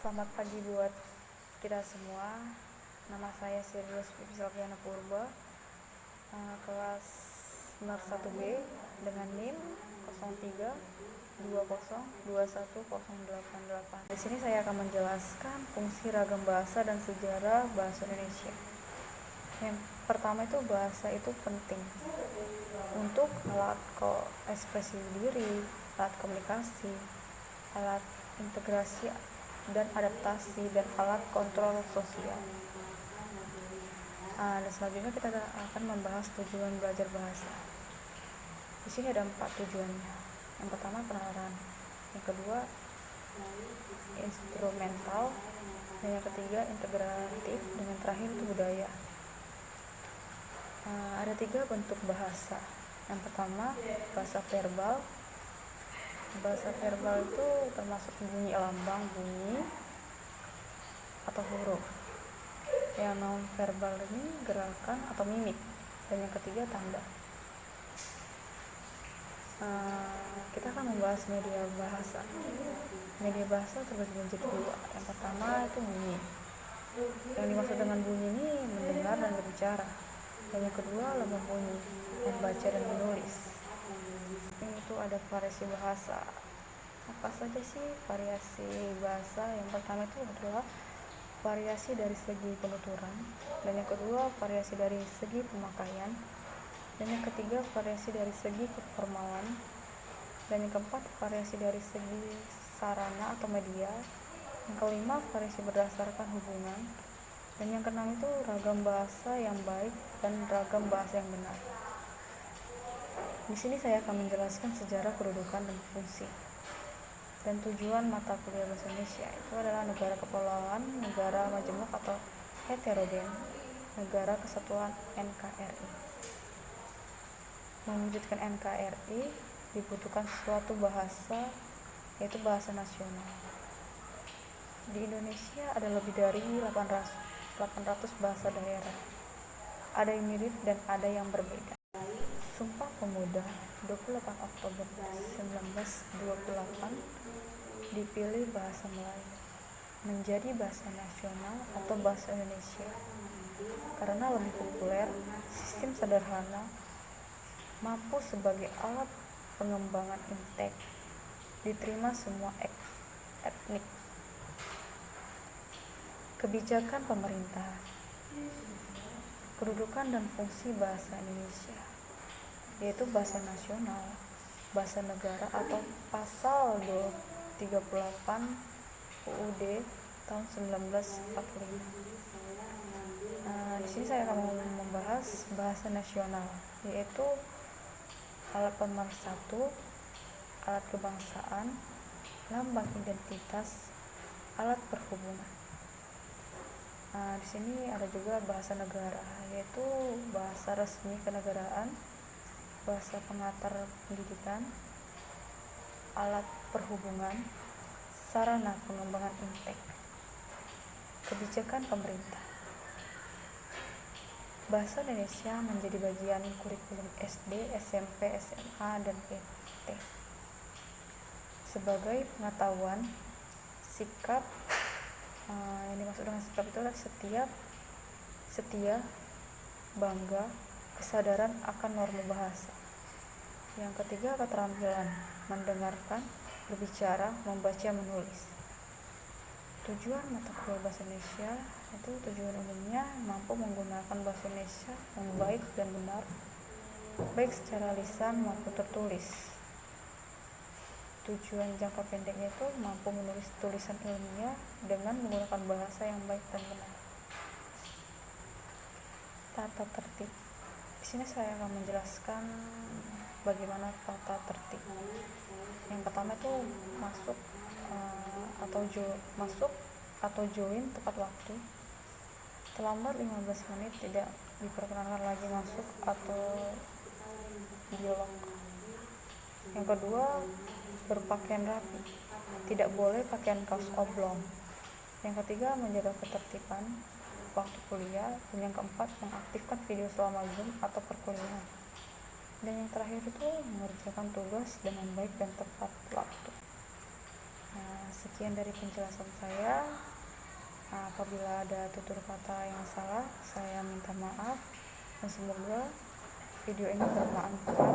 Selamat pagi buat kita semua. Nama saya Sirius Vivisalviana Purba, kelas NER 1B dengan NIM 0320210888. Di sini saya akan menjelaskan fungsi ragam bahasa dan sejarah bahasa Indonesia. Yang pertama itu bahasa itu penting untuk alat ekspresi diri, alat komunikasi, alat integrasi dan adaptasi, dan alat kontrol sosial. Dan selanjutnya kita akan membahas tujuan belajar bahasa. Di sini ada 4 tujuannya. Yang pertama penalaran, yang kedua instrumental, dan yang ketiga integratif, dan yang terakhir itu budaya. Ada 3 bentuk bahasa. Yang pertama bahasa verbal. Bahasa verbal itu termasuk bunyi lambang, bunyi atau huruf. Yang non verbal ini gerakan atau mimik. Dan yang ketiga tanda. Kita akan membahas media bahasa. Media bahasa terbagi menjadi 2. Yang pertama itu bunyi. Yang dimaksud dengan bunyi ini mendengar dan berbicara. Dan yang kedua lembah bunyi, membaca dan menulis. Itu ada variasi bahasa. Apa saja sih variasi bahasa? Yang pertama itu adalah variasi dari segi penuturan, dan yang kedua variasi dari segi pemakaian, dan yang ketiga variasi dari segi keformalan, dan yang keempat variasi dari segi sarana atau media, yang kelima variasi berdasarkan hubungan, dan yang keenam itu ragam bahasa yang baik dan ragam bahasa yang benar. Di sini saya akan menjelaskan sejarah, kedudukan, dan fungsi. Dan tujuan mata kuliah bahasa Indonesia itu adalah negara kepulauan, negara majemuk atau heterogen, negara kesatuan NKRI. Mewujudkan NKRI dibutuhkan suatu bahasa, yaitu bahasa nasional. Di Indonesia ada lebih dari 800 bahasa daerah. Ada yang mirip dan ada yang berbeda. Sumpah Pemuda 28 Oktober 1928 dipilih bahasa Melayu menjadi bahasa nasional atau bahasa Indonesia karena lebih populer, sistem sederhana, mampu sebagai alat pengembangan intek, diterima semua etnik. Kebijakan pemerintah, kedudukan dan fungsi bahasa Indonesia, yaitu bahasa nasional, bahasa negara atau pasal 38 UUD tahun 1945. Di sini saya akan membahas bahasa nasional, yaitu alat pemersatu, alat kebangsaan, lambang identitas, alat perhubungan. Di sini ada juga bahasa negara, yaitu bahasa resmi kenegaraan, bahasa pengantar pendidikan, alat perhubungan, sarana pengembangan intek. Kebijakan pemerintah. Bahasa Indonesia menjadi bagian kurikulum SD, SMP, SMA, dan PT. Sebagai pengetahuan, sikap, yang dimaksud dengan sikap itu adalah setia, bangga, kesadaran akan norma bahasa. Yang ketiga keterampilan, mendengarkan, berbicara, membaca, menulis. Tujuan mata kuliah bahasa Indonesia itu tujuan umumnya mampu menggunakan bahasa Indonesia yang baik dan benar, baik secara lisan maupun tertulis. Tujuan jangka pendeknya itu mampu menulis tulisan ilmiah dengan menggunakan bahasa yang baik dan benar. Tata tertib. Di sini saya akan menjelaskan bagaimana tata tertib. Yang pertama itu masuk atau join tepat waktu. Terlambat 15 menit tidak diperkenankan lagi masuk atau dialog. Yang kedua, berpakaian rapi. Tidak boleh pakaian kaos oblong. Yang ketiga, menjaga ketertiban waktu kuliah. Dan yang keempat, mengaktifkan video selama Zoom atau perkuliahan. Dan yang terakhir itu mengerjakan tugas dengan baik dan tepat waktu. Nah, sekian dari penjelasan saya. Apabila ada tutur kata yang salah, saya minta maaf, dan semoga video ini bermanfaat